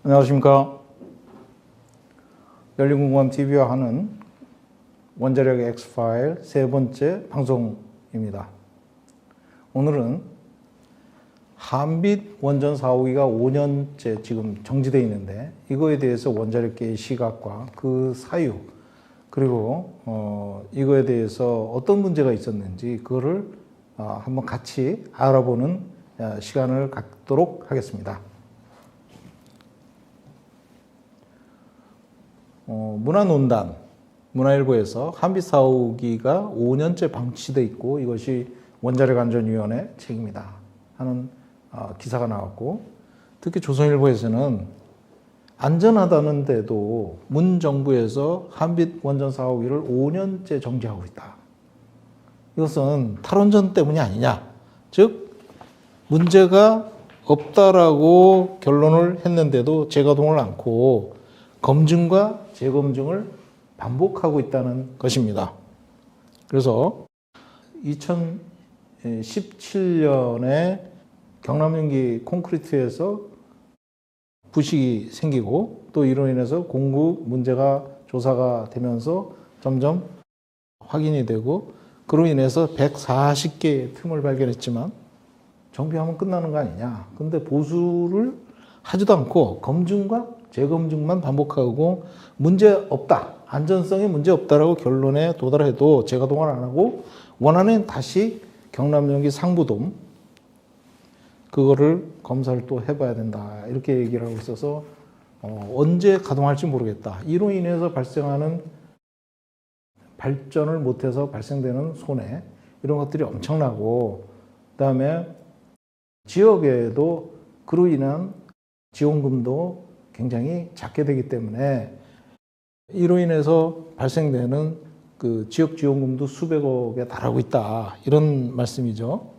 안녕하십니까. 열린공감TV와 하는 원자력 X파일 세 번째 방송입니다. 오늘은 한빛 원전 4호기가 5년째 지금 정지되어 있는데 이거에 대해서 원자력계의 시각과 그 사유 그리고 이거에 대해서 어떤 문제가 있었는지 그거를 한번 같이 알아보는 시간을 갖도록 하겠습니다. 문화논단, 문화일보에서 한빛 4호기가 5년째 방치되어 있고 이것이 원자력안전위원회 책임이다 하는 기사가 나왔고, 특히 조선일보에서는 안전하다는데도 문 정부에서 한빛 원전 4호기를 5년째 정지하고 있다. 이것은 탈원전 때문이 아니냐. 즉 문제가 없다라고 결론을 했는데도 재가동을 않고 검증과 재검증을 반복하고 있다는 것입니다. 그래서 2017년에 경남연기 콘크리트에서 부식이 생기고 또 이로 인해서 공구 문제가 조사가 되면서 점점 확인이 되고 그로 인해서 140개의 틈을 발견했지만 정비하면 끝나는 거 아니냐. 근데 보수를 하지도 않고 검증과 재검증만 반복하고 문제 없다. 안전성에 문제 없다라고 결론에 도달해도 재가동을 안 하고 원하는 다시 경남연기 상부돔 그거를 검사를 또 해봐야 된다. 이렇게 얘기를 하고 있어서 언제 가동할지 모르겠다. 이로 인해서 발생하는 발전을 못해서 발생되는 손해 이런 것들이 엄청나고 그다음에 지역에도 그로 인한 지원금도 굉장히 작게 되기 때문에 이로 인해서 발생되는 그 지역 지원금도 수백억에 달하고 있다. 이런 말씀이죠.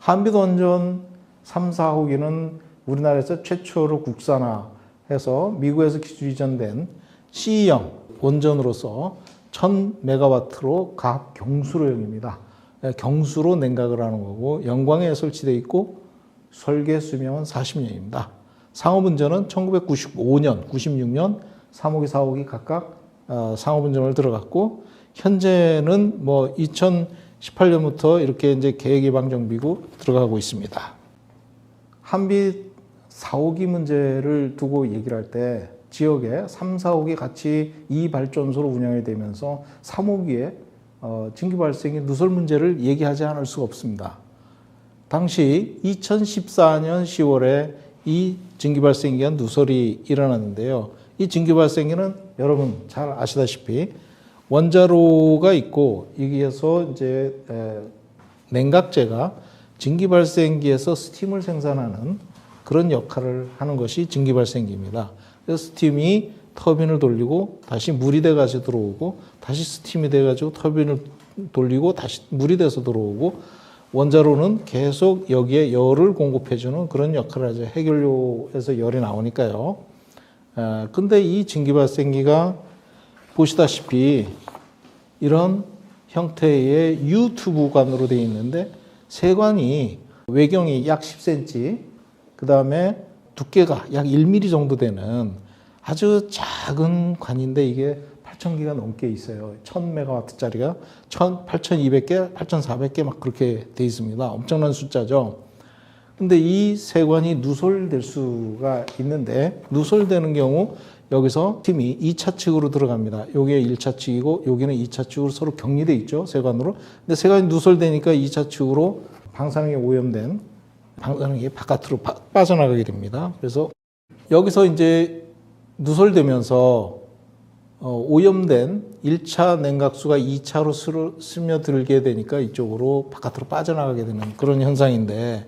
한빛 원전 3, 4호기는 우리나라에서 최초로 국산화해서 미국에서 기술 이전된 C형 원전으로서 1000메가와트로 각 경수로형입니다. 경수로 냉각을 하는 거고 영광에 설치되어 있고 설계 수명은 40년입니다. 상업운전은 1995년, 96년 3호기, 4호기 각각 상업운전을 들어갔고 현재는 뭐 2018년부터 이렇게 이제 계획예방정비고 들어가고 있습니다. 한빛 4호기 문제를 두고 얘기를 할 때 지역에 3, 4호기 같이 2발전소로 운영이 되면서 3호기에 증기 발생의 누설 문제를 얘기하지 않을 수가 없습니다. 당시 2014년 10월에 이 증기 발생기에 한 누설이 일어났는데요. 이 증기 발생기는 여러분 잘 아시다시피 원자로가 있고 여기에서 이제 냉각제가 증기 발생기에서 스팀을 생산하는 그런 역할을 하는 것이 증기 발생기입니다. 그래서 스팀이 터빈을 돌리고 다시 물이 돼가지고 들어오고 다시 스팀이 돼가지고 터빈을 돌리고 다시 물이 돼서 들어오고 원자로는 계속 여기에 열을 공급해주는 그런 역할을 하죠. 해결료에서 열이 나오니까요. 근데 이 증기 발생기가 보시다시피 이런 형태의 유튜브관으로 되어 있는데 세관이 외경이 약 10cm, 그 다음에 두께가 약 1mm 정도 되는 아주 작은 관인데 이게 8,000개가 넘게 있어요. 1000메가와트짜리가 8,200개, 8,400개 막 그렇게 돼 있습니다. 엄청난 숫자죠. 근데 이 세관이 누설될 수가 있는데 누설되는 경우 여기서 팀이 2차 측으로 들어갑니다. 여기에 1차 측이고 여기는 2차 측으로 서로 격리돼 있죠. 세관으로. 근데 세관이 누설되니까 2차 측으로 방사능에 오염된 방사능이 바깥으로 빠져나가게 됩니다. 그래서 여기서 이제 누설되면서 오염된 1차 냉각수가 2차로 스며들게 되니까 이쪽으로 바깥으로 빠져나가게 되는 그런 현상인데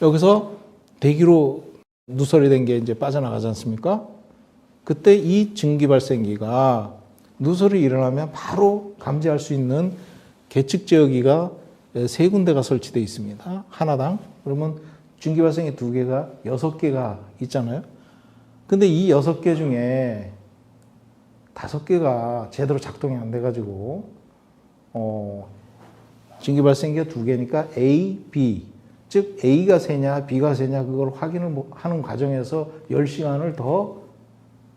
여기서 대기로 누설이 된 게 이제 빠져나가지 않습니까? 그때 이 증기 발생기가 누설이 일어나면 바로 감지할 수 있는 계측 제어기가 3군데가 설치되어 있습니다. 하나당. 그러면 증기 발생기 2개가 6개가 있잖아요. 근데 이 6개 중에 5개가 제대로 작동이 안 돼가지고 증기 발생기가 2개니까 A, B 즉 A가 새냐 B가 새냐 그걸 확인을 하는 과정에서 10시간을 더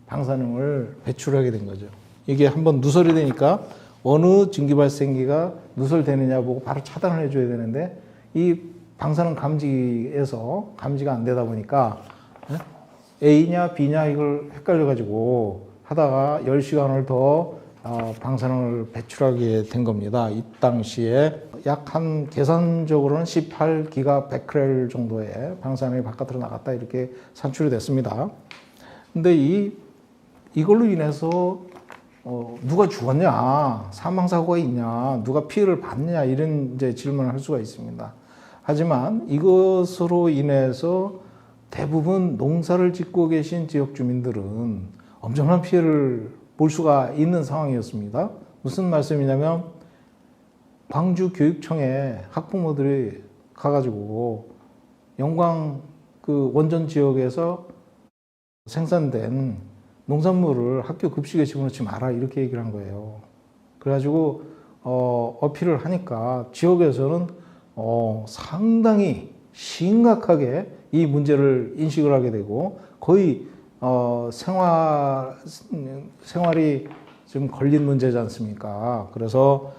방사능을 배출하게 된 거죠. 이게 한번 누설이 되니까 어느 증기발생기가 누설되느냐 보고 바로 차단을 해줘야 되는데 이 방사능 감지에서 감지가 안 되다 보니까 A냐 B냐 이걸 헷갈려가지고 하다가 10시간을 더 방사능을 배출하게 된 겁니다. 이 당시에 약 한 계산적으로는 18기가 베크렐 정도의 방사능이 바깥으로 나갔다 이렇게 산출이 됐습니다. 근데 이걸로 인해서 누가 죽었냐, 사망사고가 있냐, 누가 피해를 받느냐 이런 이제 질문을 할 수가 있습니다. 하지만 이것으로 인해서 대부분 농사를 짓고 계신 지역 주민들은 엄청난 피해를 볼 수가 있는 상황이었습니다. 무슨 말씀이냐면 광주교육청에 학부모들이 가가지고 영광 그 원전 지역에서 생산된 농산물을 학교 급식에 집어넣지 마라 이렇게 얘기를 한 거예요. 그래가지고 어필을 하니까 지역에서는 상당히 심각하게 이 문제를 인식을 하게 되고 거의 생활이 좀 걸린 문제지 않습니까? 그래서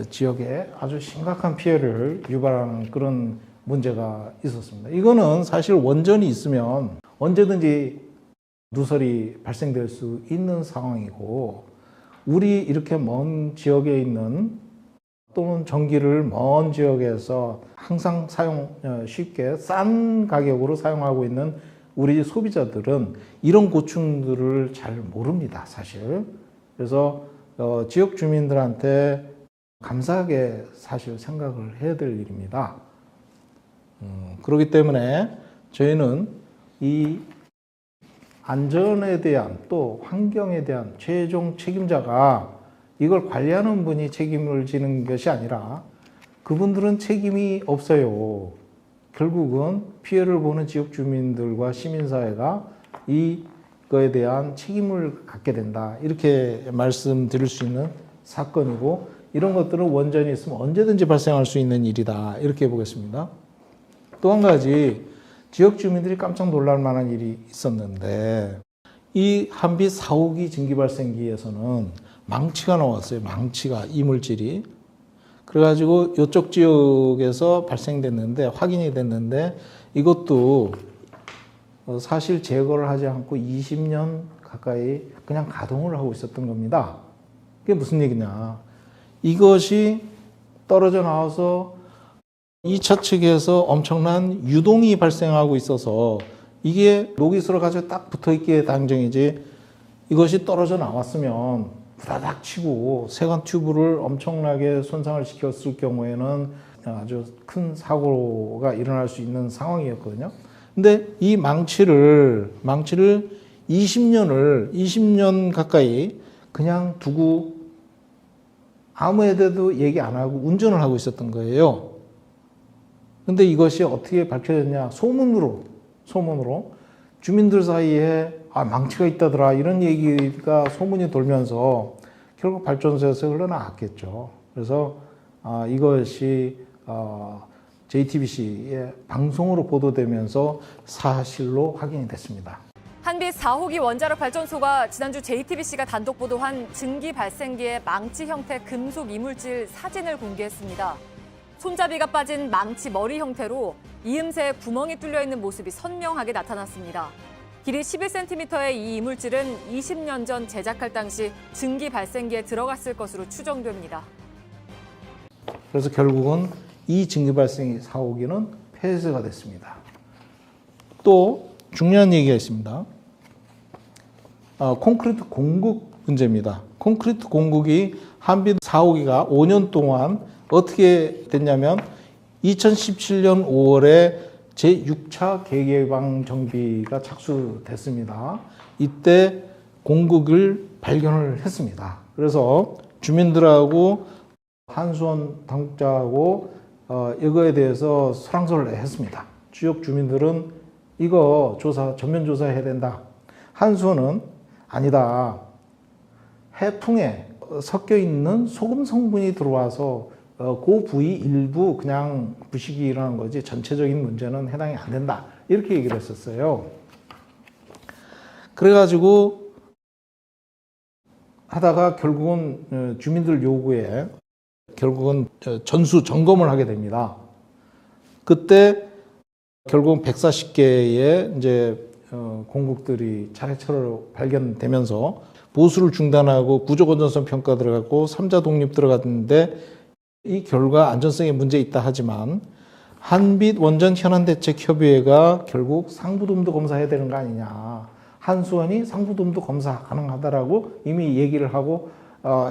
지역에 아주 심각한 피해를 유발하는 그런 문제가 있었습니다. 이거는 사실 원전이 있으면 언제든지 누설이 발생될 수 있는 상황이고 우리 이렇게 먼 지역에 있는 또는 전기를 먼 지역에서 항상 쉽게 싼 가격으로 사용하고 있는 우리 소비자들은 이런 고충들을 잘 모릅니다, 사실. 그래서 지역 주민들한테 감사하게 사실 생각을 해야 될 일입니다. 그렇기 때문에 저희는 이 안전에 대한 또 환경에 대한 최종 책임자가 이걸 관리하는 분이 책임을 지는 것이 아니라 그분들은 책임이 없어요. 결국은 피해를 보는 지역 주민들과 시민사회가 이거에 대한 책임을 갖게 된다. 이렇게 말씀드릴 수 있는 사건이고 이런 것들은 원전이 있으면 언제든지 발생할 수 있는 일이다. 이렇게 보겠습니다. 또 한 가지 지역 주민들이 깜짝 놀랄 만한 일이 있었는데 이 한빛 4호기 증기발생기에서는 망치가 나왔어요. 망치가 이물질이. 그래가지고 이쪽 지역에서 발생됐는데 확인이 됐는데 이것도 사실 제거를 하지 않고 20년 가까이 그냥 가동을 하고 있었던 겁니다. 그게 무슨 얘기냐. 이것이 떨어져 나와서 2차 측에서 엄청난 유동이 발생하고 있어서 이게 녹이슬어 가지고 딱 붙어 있기에 당정이지 이것이 떨어져 나왔으면 부다닥 치고 세관 튜브를 엄청나게 손상을 시켰을 경우에는 아주 큰 사고가 일어날 수 있는 상황이었거든요. 근데 이 망치를 20년 가까이 그냥 두고 아무에도 얘기 안 하고 운전을 하고 있었던 거예요. 근데 이것이 어떻게 밝혀졌냐? 소문으로 주민들 사이에 망치가 있다더라 이런 얘기가 소문이 돌면서 결국 발전소에서 흘러나왔겠죠. 그래서 이것이 JTBC의 방송으로 보도되면서 사실로 확인이 됐습니다. 한빛 4호기 원자력 발전소가 지난주 JTBC가 단독 보도한 증기 발생기의 망치 형태 금속 이물질 사진을 공개했습니다. 손잡이가 빠진 망치 머리 형태로 이음새에 구멍이 뚫려 있는 모습이 선명하게 나타났습니다. 길이 11cm의 이 이물질은 20년 전 제작할 당시 증기 발생기에 들어갔을 것으로 추정됩니다. 그래서 결국은 이 증기 발생 4호기는 폐쇄가 됐습니다. 또 중요한 얘기가 있습니다. 콘크리트 공급 문제입니다. 콘크리트 공급이 한빛 4호기가 5년 동안 어떻게 됐냐면 2017년 5월에 제6차 계개방 정비가 착수됐습니다. 이때 공급을 발견을 했습니다. 그래서 주민들하고 한수원 당국자하고 이거에 대해서 설왕설래 했습니다. 지역 주민들은 이거 전면 조사해야 된다. 한수원은 아니다. 해풍에 섞여 있는 소금 성분이 들어와서 그 부위 일부 그냥 부식이 일어난 거지 전체적인 문제는 해당이 안 된다. 이렇게 얘기를 했었어요. 그래가지고 하다가 결국은 주민들 요구에 결국은 전수 점검을 하게 됩니다. 그때 결국 140개의 이제 공국들이 차례차례로 발견되면서 보수를 중단하고 구조 건전성 평가 들어갔고 3자 독립 들어갔는데 이 결과 안전성에 문제 있다 하지만 한빛 원전 현안대책협의회가 결국 상부돔도 검사해야 되는 거 아니냐. 한수원이 상부돔도 검사 가능하다라고 이미 얘기를 하고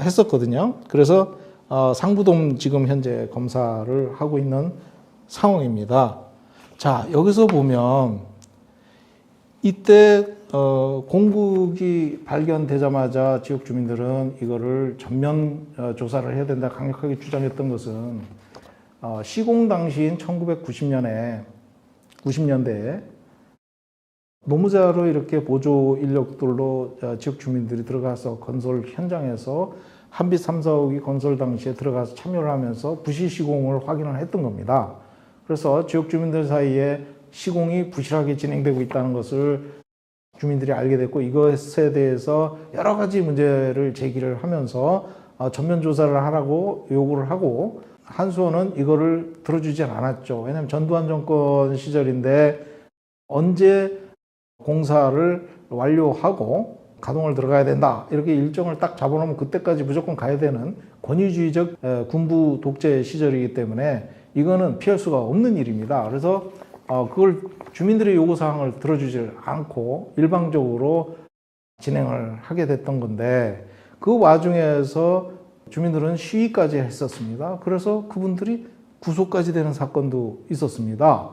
했었거든요. 그래서 상부돔 지금 현재 검사를 하고 있는 상황입니다. 자, 여기서 보면 이때 공국이 발견되자마자 지역 주민들은 이거를 전면 조사를 해야 된다 강력하게 주장했던 것은 시공 당시인 90년대에 노무자로 이렇게 보조 인력들로 지역 주민들이 들어가서 건설 현장에서 한빛 3, 4호기 건설 당시에 들어가서 참여를 하면서 부실 시공을 확인을 했던 겁니다. 그래서 지역 주민들 사이에 시공이 부실하게 진행되고 있다는 것을 주민들이 알게 됐고 이것에 대해서 여러 가지 문제를 제기를 하면서 전면 조사를 하라고 요구를 하고 한수원은 이거를 들어주지 않았죠. 왜냐하면 전두환 정권 시절인데 언제 공사를 완료하고 가동을 들어가야 된다. 이렇게 일정을 딱 잡아놓으면 그때까지 무조건 가야 되는 권위주의적 군부 독재 시절이기 때문에 이거는 피할 수가 없는 일입니다. 그래서 그걸 주민들의 요구사항을 들어주지 않고 일방적으로 진행을 하게 됐던 건데 그 와중에서 주민들은 시위까지 했었습니다. 그래서 그분들이 구속까지 되는 사건도 있었습니다.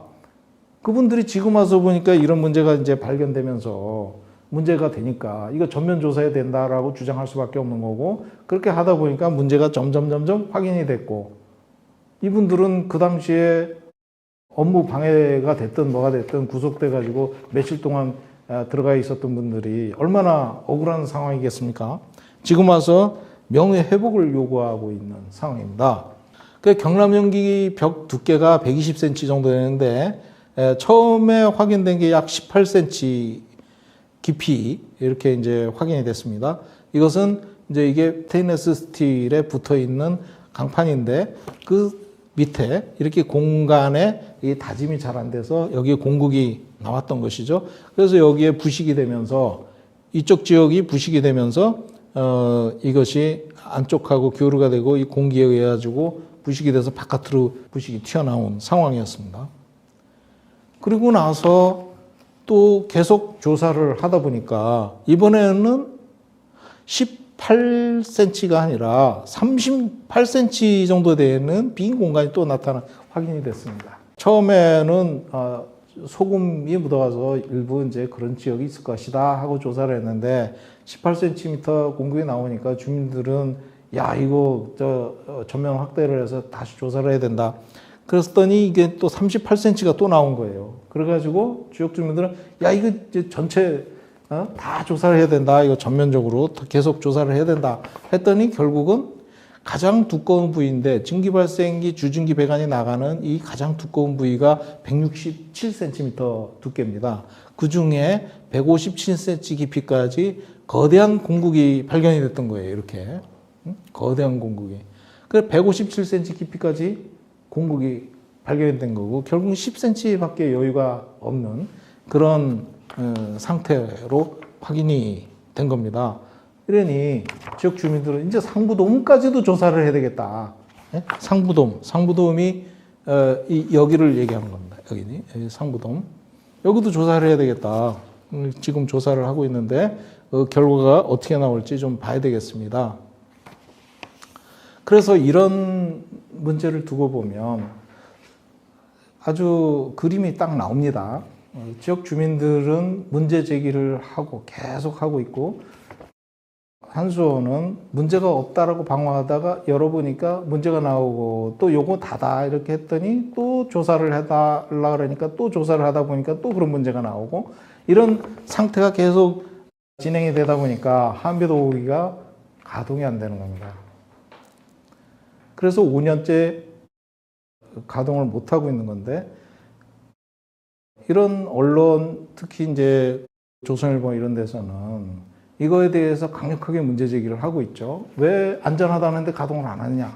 그분들이 지금 와서 보니까 이런 문제가 이제 발견되면서 문제가 되니까 이거 전면 조사해야 된다라고 주장할 수밖에 없는 거고 그렇게 하다 보니까 문제가 점점 확인이 됐고 이분들은 그 당시에 업무 방해가 됐든 뭐가 됐든 구속돼 가지고 며칠 동안 들어가 있었던 분들이 얼마나 억울한 상황이겠습니까? 지금 와서 명예회복을 요구하고 있는 상황입니다. 그 경남연기 벽 두께가 120cm 정도 되는데 처음에 확인된 게 약 18cm 깊이 이렇게 이제 확인이 됐습니다. 이것은 이제 이게 스테인리스 스틸에 붙어 있는 강판인데 그 밑에 이렇게 공간에 이 다짐이 잘 안 돼서 여기에 공국이 나왔던 것이죠. 그래서 여기에 부식이 되면서 이쪽 지역이 부식이 되면서 이것이 안쪽하고 교류가 되고 이 공기에 의해 가지고 부식이 돼서 바깥으로 부식이 튀어나온 상황이었습니다. 그리고 나서 또 계속 조사를 하다 보니까 이번에는 18cm가 아니라 38cm 정도 되는 빈 공간이 또 확인이 됐습니다. 처음에는 소금이 묻어가서 일부 이제 그런 지역이 있을 것이다 하고 조사를 했는데 18cm 공국이 나오니까 주민들은 야 이거 전면 확대를 해서 다시 조사를 해야 된다. 그랬더니 이게 또 38cm가 또 나온 거예요. 그래가지고 지역 주민들은 야 이거 이제 전체 다 조사를 해야 된다. 이거 전면적으로 계속 조사를 해야 된다. 했더니 결국은 가장 두꺼운 부위인데 증기발생기 주증기 배관이 나가는 이 가장 두꺼운 부위가 167cm 두께입니다. 그 중에 157cm 깊이까지 거대한 공국이 발견이 됐던 거예요. 이렇게 거대한 공국이. 그래서 157cm 깊이까지 공국이 발견된 거고 결국 10cm밖에 여유가 없는 그런 상태로 확인이 된 겁니다. 이러니 지역 주민들은 이제 상부돔까지도 조사를 해야 되겠다. 상부돔이 여기를 얘기하는 겁니다. 여기니 상부돔. 여기도 조사를 해야 되겠다. 지금 조사를 하고 있는데 결과가 어떻게 나올지 좀 봐야 되겠습니다. 그래서 이런 문제를 두고 보면 아주 그림이 딱 나옵니다. 지역 주민들은 문제 제기를 하고 계속 하고 있고 한수원은 문제가 없다라고 방어하다가 열어보니까 문제가 나오고 또 요거 다다 이렇게 했더니 또 조사를 해달라 그러니까 또 조사를 하다 보니까 또 그런 문제가 나오고 이런 상태가 계속 진행이 되다 보니까 한빛 5호기가 가동이 안 되는 겁니다. 그래서 5년째 가동을 못하고 있는 건데, 이런 언론, 특히 이제 조선일보 이런 데서는 이거에 대해서 강력하게 문제 제기를 하고 있죠. 왜 안전하다는데 가동을 안 하느냐?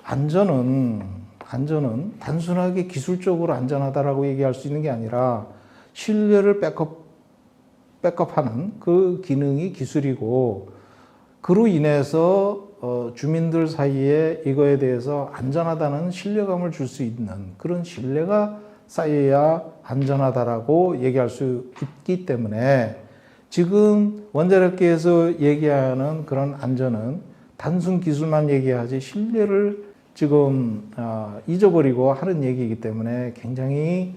안전은 단순하게 기술적으로 안전하다라고 얘기할 수 있는 게 아니라 신뢰를 백업하는 그 기능이 기술이고, 그로 인해서 주민들 사이에 이거에 대해서 안전하다는 신뢰감을 줄 수 있는 그런 신뢰가 쌓여야 안전하다라고 얘기할 수 있기 때문에, 지금 원자력계에서 얘기하는 그런 안전은 단순 기술만 얘기하지 신뢰를 지금 잊어버리고 하는 얘기이기 때문에 굉장히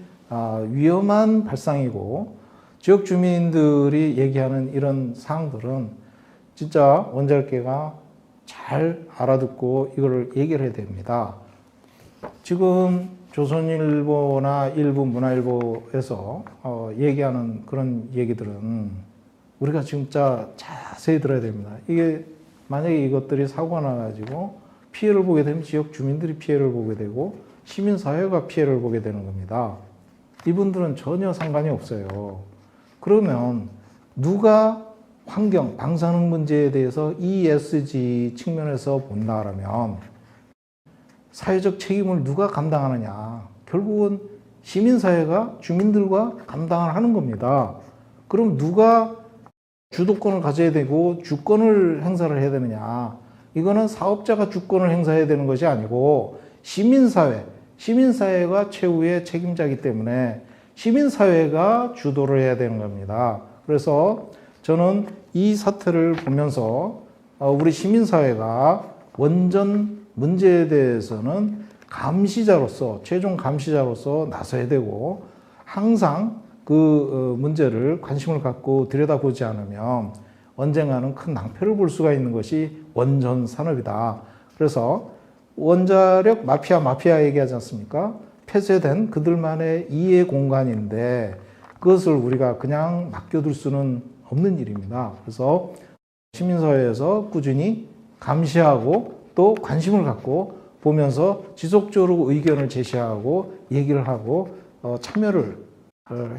위험한 발상이고, 지역 주민들이 얘기하는 이런 사항들은 진짜 원자력계가 잘 알아듣고 이거를 얘기를 해야 됩니다. 지금 조선일보나 일부 문화일보에서 얘기하는 그런 얘기들은 우리가 진짜 자세히 들어야 됩니다. 이게 만약에 이것들이 사고가 나가지고 피해를 보게 되면 지역 주민들이 피해를 보게 되고 시민사회가 피해를 보게 되는 겁니다. 이분들은 전혀 상관이 없어요. 그러면 누가 환경, 방사능 문제에 대해서 ESG 측면에서 본다라면 사회적 책임을 누가 감당하느냐? 결국은 시민사회가 주민들과 감당을 하는 겁니다. 그럼 누가 주도권을 가져야 되고 주권을 행사를 해야 되느냐? 이거는 사업자가 주권을 행사해야 되는 것이 아니고 시민사회가 최후의 책임자이기 때문에 시민사회가 주도를 해야 되는 겁니다. 그래서 저는 이 사태를 보면서 우리 시민사회가 원전 문제에 대해서는 최종 감시자로서 나서야 되고, 항상 그 문제를 관심을 갖고 들여다보지 않으면 언젠가는 큰 낭패를 볼 수가 있는 것이 원전 산업이다. 그래서 원자력 마피아 얘기하지 않습니까? 폐쇄된 그들만의 이해 공간인데 그것을 우리가 그냥 맡겨둘 수는 없는 일입니다. 그래서 시민사회에서 꾸준히 감시하고 또 관심을 갖고 보면서 지속적으로 의견을 제시하고 얘기를 하고 참여를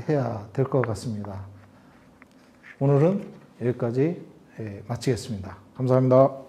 해야 될 것 같습니다. 오늘은 여기까지 마치겠습니다. 감사합니다.